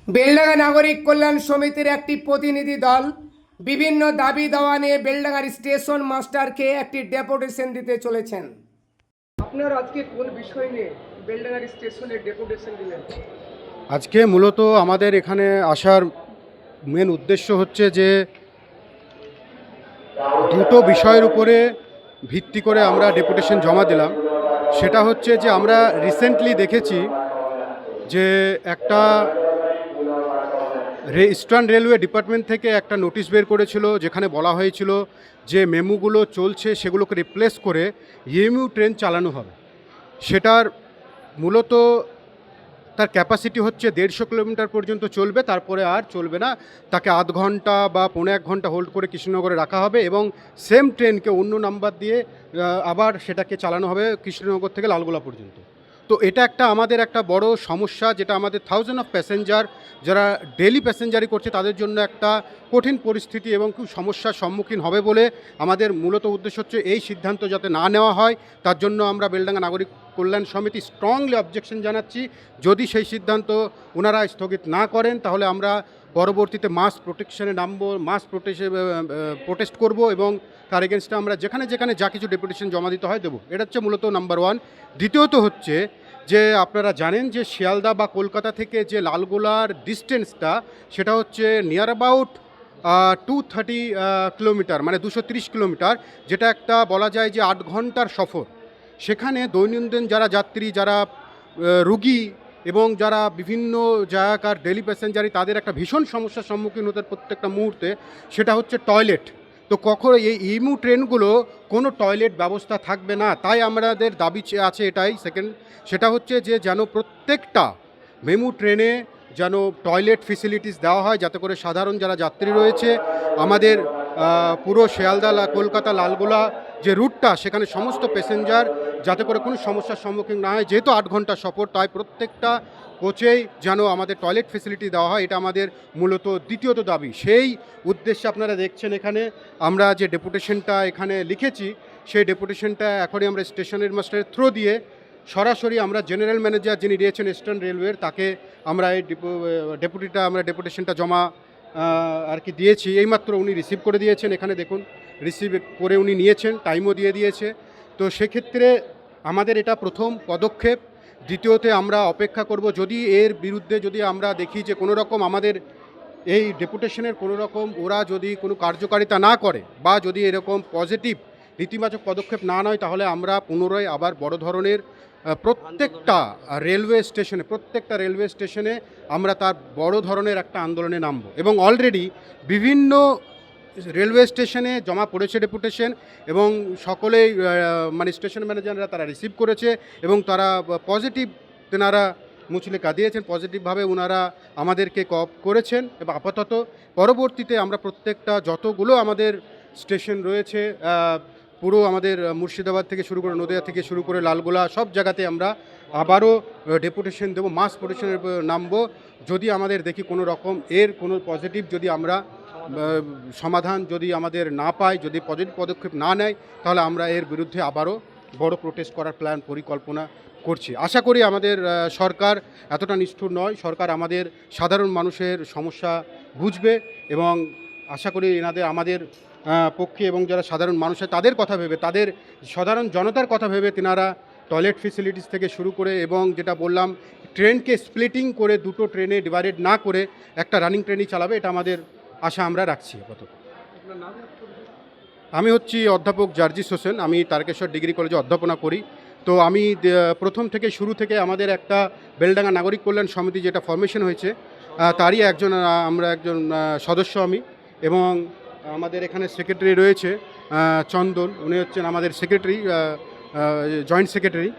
বেলডাঙ্গা নাগরিক কল্যাণ সমিতির একটি প্রতিনিধি দল বিভিন্ন দাবি দাওয়া নিয়ে বেলডাঙ্গার স্টেশন মাস্টারকে একটি ডেপুটেশন দিতে চলেছেন। আপনারা আজকে কোন বিষয় নিয়ে বেলডাঙ্গার স্টেশনে ডেপুটেশন দিলেন? আজকে মূলত আমাদের এখানে আসার মেন উদ্দেশ্য হচ্ছে যে দুটো বিষয়ের উপরে ভিত্তি করে আমরা ডেপুটেশন জমা দিলাম। সেটা হচ্ছে যে আমরা রিসেন্টলি দেখেছি যে একটা ইস্টার্ন রেলওয়ে ডিপার্টমেন্ট থেকে একটা নোটিশ বের করেছিল, যেখানে বলা হয়েছিল যে মেমুগুলো চলছে সেগুলোকে রিপ্লেস করে ইএমইউ ট্রেন চালানো হবে। সেটার মূলত তার ক্যাপাসিটি হচ্ছে 150 কিলোমিটার পর্যন্ত চলবে, তারপরে আর চলবে না। তাকে আধ ঘন্টা বা 1.25 ঘন্টা হোল্ড করে কৃষ্ণনগরে রাখা হবে এবং সেম ট্রেনকে অন্য নাম্বার দিয়ে আবার সেটাকে চালানো হবে কৃষ্ণনগর থেকে লালগোলা পর্যন্ত। তো এটা একটা আমাদের একটা বড় সমস্যা, যেটা আমাদের থাউজেন্ড অফ প্যাসেঞ্জার যারা ডেলি প্যাসেঞ্জারি করছে তাদের জন্য একটা কঠিন পরিস্থিতি এবং খুব সমস্যার সম্মুখীন হবে বলে আমাদের মূলত উদ্দেশ্য হচ্ছে এই সিদ্ধান্ত যাতে না নেওয়া হয়। তার জন্য আমরা বেলডাঙ্গা নাগরিক কল্যাণ সমিতি স্ট্রংলি অবজেকশন জানাচ্ছি। যদি সেই সিদ্ধান্ত ওনারা স্থগিত না করেন তাহলে আমরা পরবর্তীতে মাস প্রোটেকশনে নামবো, মাস প্রোটেস্ট করব এবং তার এগেনস্টে আমরা যেখানে যেখানে যা কিছু ডেপুটেশন জমা দিতে হয় দেবো। এটা হচ্ছে মূলত নাম্বার ওয়ান। দ্বিতীয়ত হচ্ছে যে আপনারা জানেন যে শিয়ালদা বা কলকাতা থেকে যে লালগোলার ডিস্টেন্সটা সেটা হচ্ছে নিয়ার অ্যাবাউট 230 কিলোমিটার, মানে 230 কিলোমিটার, যেটা একটা বলা যায় যে 8 ঘন্টার সফর। সেখানে দৈনন্দিন যারা যাত্রী, যারা রুগী এবং যারা বিভিন্ন জায়গাকার ডেলি প্যাসেঞ্জারি, তাদের একটা ভীষণ সমস্যার সম্মুখীন হতে প্রত্যেকটা মুহূর্তে, সেটা হচ্ছে টয়লেট। তো কখনো এই ইমু ট্রেনগুলো কোনো টয়লেট ব্যবস্থা থাকবে না। তাই আমাদের দাবি আছে এটাই সেকেন্ড, সেটা হচ্ছে যে যেন প্রত্যেকটা মেমু ট্রেনে যেন টয়লেট ফেসিলিটিস দেওয়া হয়, যাতে করে সাধারণ যারা যাত্রী রয়েছে আমাদের পুরো শিয়ালদা কলকাতা লালগোলা যে রুটটা, সেখানে সমস্ত প্যাসেঞ্জার যাতে করে কোনো সমস্যার সম্মুখীন না হয়। যেহেতু 8 ঘন্টা সফর, তাই প্রত্যেকটা কোচেই যেন আমাদের টয়লেট ফেসিলিটি দেওয়া হয়, এটা আমাদের মূলত দ্বিতীয়ত দাবি। সেই উদ্দেশ্যে আপনারা দেখছেন এখানে আমরা যে ডেপুটেশনটা এখানে লিখেছি, সেই ডেপুটেশনটা এখনই আমরা স্টেশনের মাস্টারের থ্রু দিয়ে সরাসরি আমরা জেনারেল ম্যানেজার যিনি রয়েছেন ইস্টার্ন রেলওয়ের, তাকে আমরা এই ডেপুটেশনটা জমা আর কি দিয়েছি। এইমাত্র উনি রিসিভ করে দিয়েছেন, এখানে দেখুন রিসিভ করে উনি নিয়েছেন, টাইমও দিয়ে দিয়েছে। তো সেক্ষেত্রে আমাদের এটা প্রথম পদক্ষেপ। দ্বিতীয়তে আমরা অপেক্ষা করব, যদি এর বিরুদ্ধে যদি আমরা দেখি যে কোনো রকম আমাদের এই ডেপুটেশনের কোনো রকম ওরা যদি কোনো কার্যকারিতা না করে বা যদি এরকম পজিটিভ নেতিবাচক পদক্ষেপ না নেয়, তাহলে আমরা পুনরায় আবার বড় ধরনের প্রত্যেকটা রেলওয়ে স্টেশনে আমরা তার বড় ধরনের একটা আন্দোলনে নামব। এবং অলরেডি বিভিন্ন রেলওয়ে স্টেশনে জমা পড়েছে ডেপুটেশন এবং সকলেই মানে স্টেশন ম্যানেজাররা তারা রিসিভ করেছে এবং তারা পজিটিভ তেনারা মুচলেকা দিয়েছেন, পজিটিভভাবে ওনারা আমাদেরকে কপ করেছেন। এবং আপাতত পরবর্তীতে আমরা প্রত্যেকটা যতগুলো আমাদের স্টেশন রয়েছে পুরো আমাদের মুর্শিদাবাদ থেকে শুরু করে নদিয়া থেকে শুরু করে লালগোলা সব জায়গাতে আমরা আবারও ডেপুটেশন দেবো, মাস প্রোটেকশনের নামবো। যদি আমাদের দেখি কোনো রকম এর কোনো পজিটিভ যদি আমরা সমাধান যদি আমাদের না পাই, যদি পজিটিভ পদক্ষেপ না নেয়, তাহলে আমরা এর বিরুদ্ধে আবারও বড় প্রোটেস্ট করার পরিকল্পনা করছি। আশা করি আমাদের সরকার এতটা নিষ্ঠুর নয়, সরকার আমাদের সাধারণ মানুষের সমস্যা বুঝবে এবং আশা করি আমাদের পক্ষে এবং যারা সাধারণ মানুষ তাদের কথা ভেবে, তাদের সাধারণ জনতার কথা ভেবে তেনারা টয়লেট ফেসিলিটিস থেকে শুরু করে এবং যেটা বললাম ট্রেনকে স্প্লিটিং করে দুটো ট্রেনে ডিভাইডেড না করে একটা রানিং ট্রেনই চালাবে, এটা আমাদের আশা আমরা রাখছি আপাতত। আমি হচ্ছি অধ্যাপক জার্জিস হোসেন, আমি তারকেশ্বর ডিগ্রি কলেজে অধ্যাপনা করি। তো আমি প্রথম থেকে শুরু থেকে আমাদের একটা বেলডাঙ্গা নাগরিক কল্যাণ সমিতি যেটা ফরমেশন হয়েছে তারই আমরা একজন সদস্য আমি। এবং আমাদের এখানে সেক্রেটারি রয়েছে চন্দন, উনি হচ্ছেন আমাদের সেক্রেটারি, জয়েন্ট সেক্রেটারি।